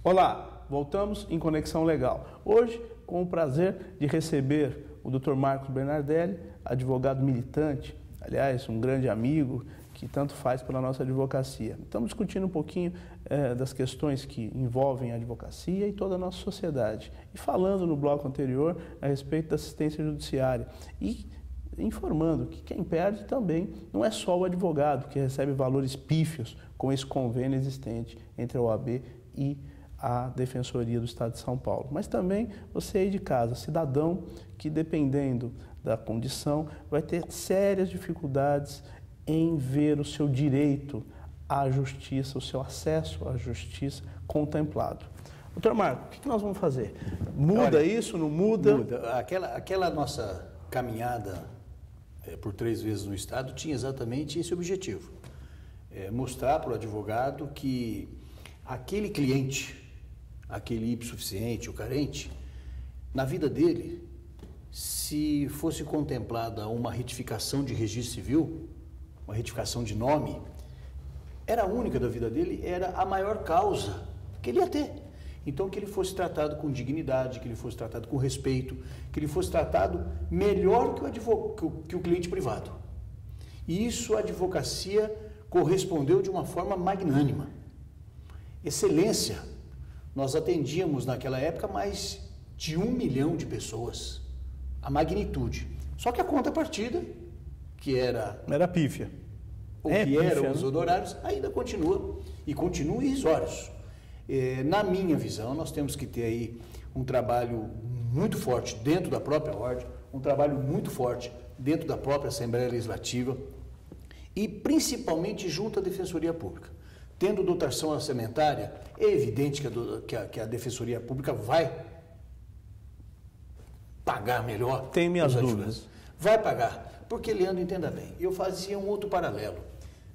Olá, voltamos em Conexão Legal. Hoje, com o prazer de receber o Dr. Marcos Bernardelli, advogado militante, aliás, um grande amigo que tanto faz pela nossa advocacia. Estamos discutindo um pouquinho das questões que envolvem a advocacia e toda a nossa sociedade. E falando no bloco anterior a respeito da assistência judiciária e informando que quem perde também não é só o advogado que recebe valores pífios com esse convênio existente entre a OAB e a Defensoria do Estado de São Paulo, mas também você aí de casa, cidadão que dependendo da condição vai ter sérias dificuldades em ver o seu direito à justiça, o seu acesso à justiça contemplado. Doutor Marco, o que nós vamos fazer? Muda isso, não muda? Muda. Aquela nossa caminhada por 3 vezes no Estado tinha exatamente esse objetivo. Mostrar para o advogado que aquele cliente, aquele hipossuficiente, o carente, na vida dele, se fosse contemplada uma retificação de registro civil, uma retificação de nome, era a única da vida dele, era a maior causa que ele ia ter. Então, que ele fosse tratado com dignidade, que ele fosse tratado com respeito, que ele fosse tratado melhor que o cliente privado. E isso a advocacia correspondeu de uma forma magnânima. Excelência. Nós atendíamos naquela época mais de 1 milhão de pessoas. A magnitude. Só que a contrapartida, que era pífia. O que eram os honorários, ainda continua. E continuam irrisórios. Na minha visão, nós temos que ter aí um trabalho muito forte dentro da própria ordem, um trabalho muito forte dentro da própria Assembleia Legislativa e principalmente junto à Defensoria Pública. Tendo dotação orçamentária, é evidente que a Defensoria Pública vai pagar melhor. Tem minhas dúvidas. Vai pagar, porque, Leandro, entenda bem, eu fazia um outro paralelo.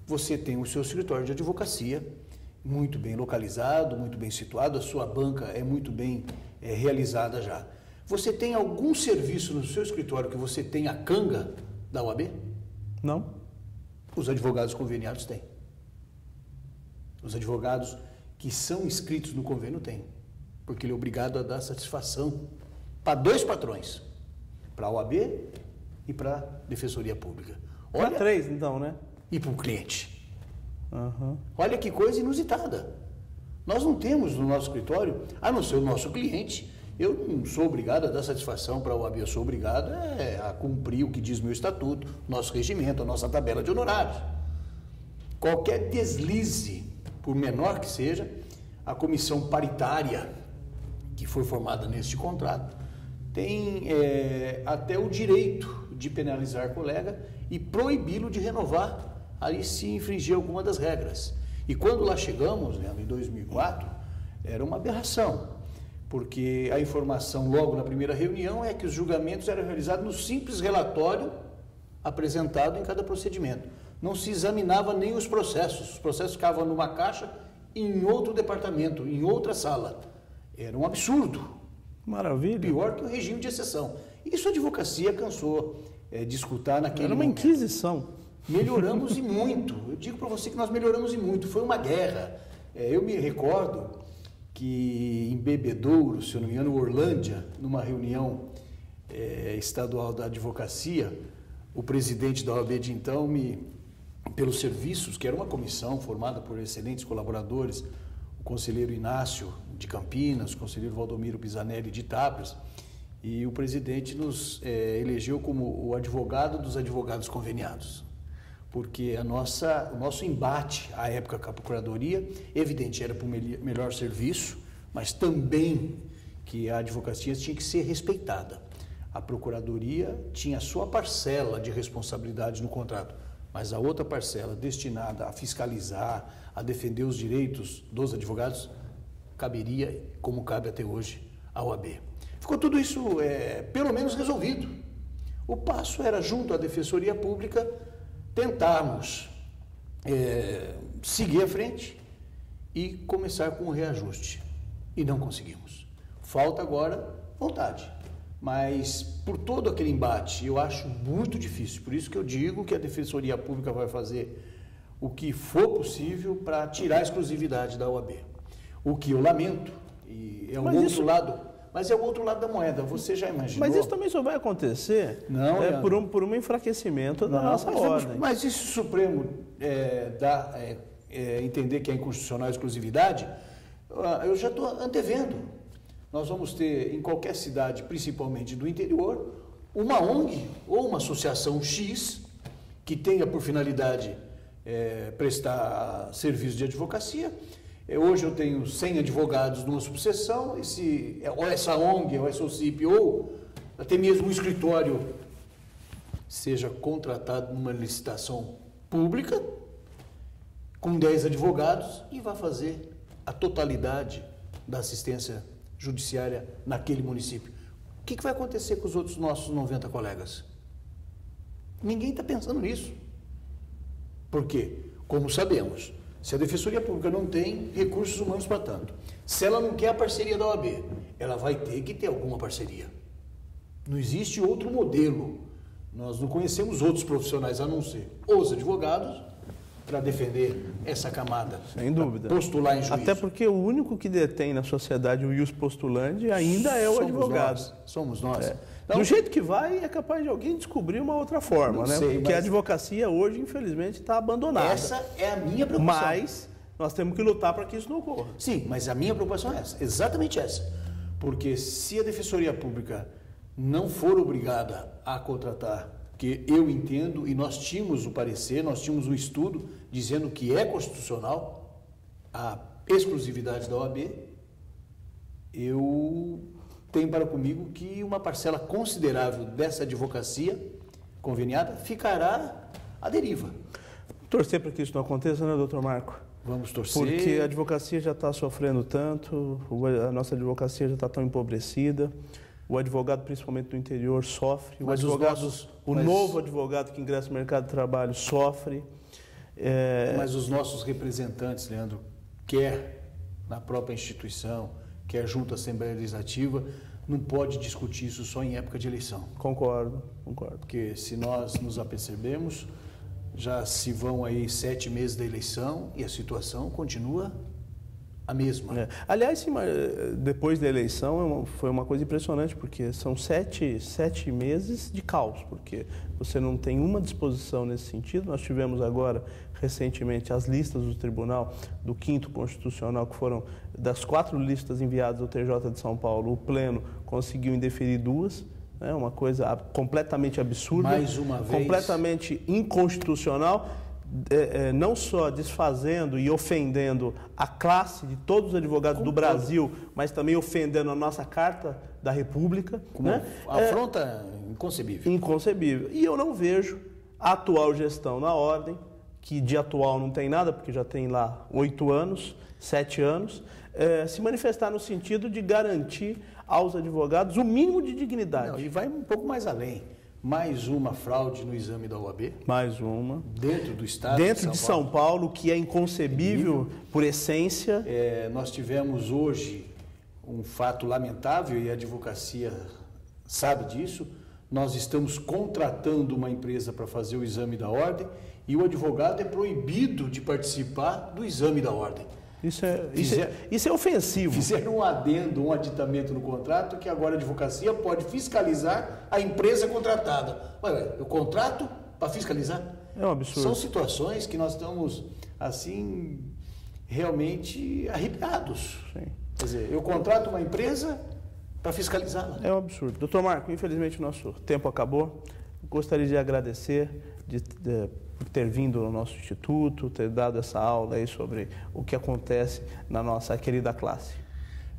Você tem o seu escritório de advocacia, muito bem localizado, muito bem situado, a sua banca é muito bem realizada já. Você tem algum serviço no seu escritório que você tem a canga da OAB? Não. Os advogados conveniados têm. Os advogados que são inscritos no convênio têm, porque ele é obrigado a dar satisfação para 2 patrões, para a OAB e para a Defensoria Pública. Para 3, então, né? E para o cliente. Uhum. Olha que coisa inusitada. Nós não temos no nosso escritório, a não ser o nosso cliente. Eu não sou obrigado a dar satisfação para a OAB, eu sou obrigado a cumprir o que diz meu estatuto, nosso regimento, a nossa tabela de honorários. Qualquer deslize, por menor que seja, a comissão paritária que foi formada neste contrato tem até o direito de penalizar colega e proibi-lo de renovar aí se infringir alguma das regras. E quando lá chegamos, em 2004, era uma aberração, porque a informação logo na primeira reunião é que os julgamentos eram realizados no simples relatório apresentado em cada procedimento. Não se examinava nem os processos ficavam numa caixa em outro departamento, em outra sala. Era um absurdo. Maravilha. Pior que o regime de exceção. Isso a advocacia cansou de escutar naquele momento. Era uma inquisição. Melhoramos e muito. Eu digo para você que nós melhoramos e muito. Foi uma guerra. Eu me recordo que em Bebedouro, se eu não me engano, Orlândia, numa reunião estadual da advocacia, o presidente da OAB de então, pelos serviços, que era uma comissão formada por excelentes colaboradores, o conselheiro Inácio de Campinas, o conselheiro Valdomiro Pisanelli de Itápolis, e o presidente nos elegeu como o advogado dos advogados conveniados. Porque o nosso embate, à época com a Procuradoria, evidente, era para o melhor serviço, mas também que a advocacia tinha que ser respeitada. A Procuradoria tinha a sua parcela de responsabilidade no contrato, mas a outra parcela destinada a fiscalizar, a defender os direitos dos advogados, caberia, como cabe até hoje, à OAB. Ficou tudo isso, pelo menos, resolvido. O passo era, junto à Defensoria Pública, tentarmos seguir à frente e começar com o reajuste. E não conseguimos. Falta agora vontade. Mas por todo aquele embate, eu acho muito difícil. Por isso que eu digo que a Defensoria Pública vai fazer o que for possível para tirar a exclusividade da OAB. O que eu lamento E é um outro lado, mas é o outro lado da moeda, você já imaginou? Mas isso também só vai acontecer por um enfraquecimento da nossa ordem. Mas e se o Supremo entender que é inconstitucional a exclusividade, eu já estou antevendo. Nós vamos ter em qualquer cidade, principalmente do interior, uma ONG ou uma associação X que tenha por finalidade prestar serviço de advocacia. Hoje eu tenho 100 advogados numa subseção, ou essa ONG, ou essa OCIP, ou até mesmo um escritório seja contratado numa licitação pública com 10 advogados e vai fazer a totalidade da assistência judiciária naquele município. O que vai acontecer com os outros nossos 90 colegas? Ninguém está pensando nisso. Por quê? Como sabemos, se a Defensoria Pública não tem recursos humanos para tanto, se ela não quer a parceria da OAB, ela vai ter que ter alguma parceria. Não existe outro modelo. Nós não conhecemos outros profissionais a não ser os advogados para defender essa camada. Sem dúvida. Postular em juízo. Até porque o único que detém na sociedade o ius postulandi ainda é o advogado. Somos nós. Então, do jeito que vai, é capaz de alguém descobrir uma outra forma, né? Porque a advocacia hoje, infelizmente, está abandonada. Essa é a minha preocupação. Mas nós temos que lutar para que isso não ocorra. Sim, mas a minha preocupação é essa, exatamente essa. Porque se a Defensoria Pública não for obrigada a contratar, que eu entendo, e nós tínhamos o parecer, nós tínhamos o estudo dizendo que é constitucional a exclusividade da OAB, eu tenho para comigo que uma parcela considerável dessa advocacia conveniada ficará à deriva. Torcer para que isso não aconteça, né, doutor Marco? Vamos torcer. Porque a advocacia já está sofrendo tanto, a nossa advocacia já está tão empobrecida, o advogado, principalmente do interior, sofre, o novo advogado que ingressa no mercado de trabalho sofre. Mas os nossos representantes, Leandro, quer na própria instituição, quer junto à Assembleia Legislativa, não pode discutir isso só em época de eleição. Concordo. Porque se nós nos apercebemos, já se vão aí 7 meses da eleição e a situação continua a mesma. Aliás, depois da eleição foi uma coisa impressionante, porque são 7 meses de caos, porque você não tem uma disposição nesse sentido. Nós tivemos agora, recentemente, as listas do Tribunal do 5º Constitucional, que foram das 4 listas enviadas ao TJ de São Paulo, o Pleno conseguiu indeferir 2, né, uma coisa completamente absurda, mais uma vez, completamente inconstitucional. Não só desfazendo e ofendendo a classe de todos os advogados do Brasil, mas também ofendendo a nossa Carta da República. Né? Afronta inconcebível. Inconcebível. E eu não vejo a atual gestão na ordem, que de atual não tem nada, porque já tem lá 8 anos, 7 anos, se manifestar no sentido de garantir aos advogados o mínimo de dignidade. Não, e vai um pouco mais além. Mais uma fraude no exame da OAB. Mais uma. Dentro do Estado de São Paulo, que é inconcebível por essência. Nós tivemos hoje um fato lamentável e a advocacia sabe disso. Nós estamos contratando uma empresa para fazer o exame da ordem e o advogado é proibido de participar do exame da ordem. Isso é ofensivo. Fizeram um adendo, um aditamento no contrato que agora a advocacia pode fiscalizar a empresa contratada. Mas eu contrato para fiscalizar? É um absurdo. São situações que nós estamos, assim, realmente arrepiados. Sim. Quer dizer, eu contrato uma empresa para fiscalizá-la. É um absurdo. Doutor Marco, infelizmente o nosso tempo acabou. Gostaria de agradecer por ter vindo ao nosso instituto, ter dado essa aula aí sobre o que acontece na nossa querida classe.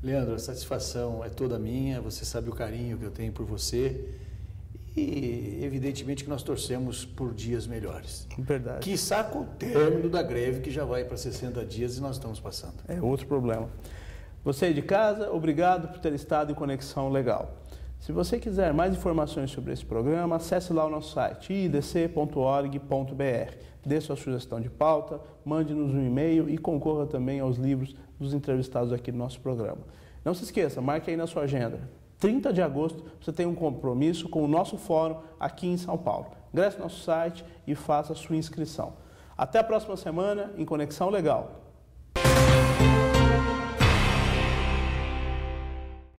Leandro, a satisfação é toda minha, você sabe o carinho que eu tenho por você e evidentemente que nós torcemos por dias melhores. Verdade. Quiçá com o término da greve que já vai para 60 dias e nós estamos passando. É outro problema. Você aí de casa, obrigado por ter estado em Conexão Legal. Se você quiser mais informações sobre esse programa, acesse lá o nosso site, idc.org.br. Dê sua sugestão de pauta, mande-nos um e-mail e concorra também aos livros dos entrevistados aqui no nosso programa. Não se esqueça, marque aí na sua agenda. 30 de agosto você tem um compromisso com o nosso fórum aqui em São Paulo. Ingresse no nosso site e faça a sua inscrição. Até a próxima semana em Conexão Legal.